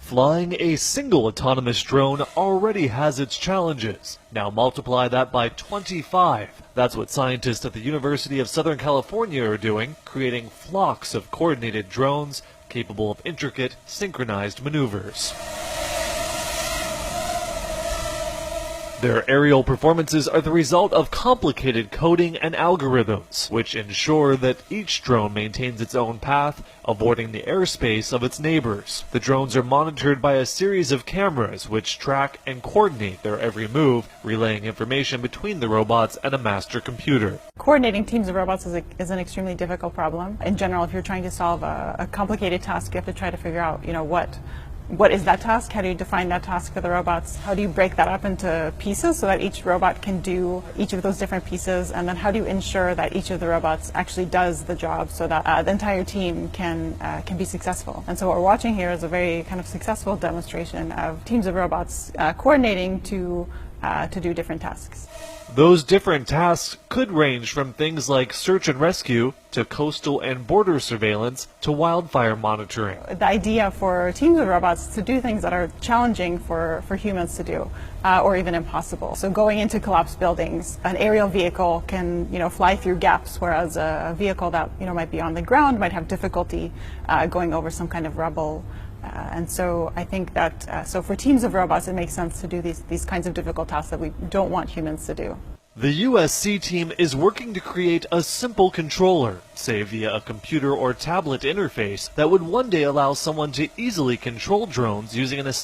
Flying a single autonomous drone already has its challenges. Now multiply that by 25. That's what scientists at the University of Southern California are doing, creating flocks of coordinated drones capable of intricate, synchronized maneuvers. Their aerial performances are the result of complicated coding and algorithms, which ensure that each drone maintains its own path, avoiding the airspace of its neighbors. The drones are monitored by a series of cameras which track and coordinate their every move, relaying information between the robots and a master computer. Coordinating teams of robots is an extremely difficult problem. In general, if you're trying to solve a complicated task, you have to try to figure out, what is that task? How do you define that task for the robots? How do you break that up into pieces so that each robot can do each of those different pieces? And then how do you ensure that each of the robots actually does the job so that the entire team can be successful? And so what we're watching here is a very kind of successful demonstration of teams of robots coordinating to do different tasks. Those different tasks could range from things like search and rescue to coastal and border surveillance to wildfire monitoring. The idea for teams of robots is to do things that are challenging for humans to do, or even impossible. So going into collapsed buildings, an aerial vehicle can fly through gaps, whereas a vehicle that might be on the ground might have difficulty going over some kind of rubble. And so I think that so for teams of robots, it makes sense to do these kinds of difficult tasks that we don't want humans to do. The USC team is working to create a simple controller, say via a computer or tablet interface, that would one day allow someone to easily control drones using an established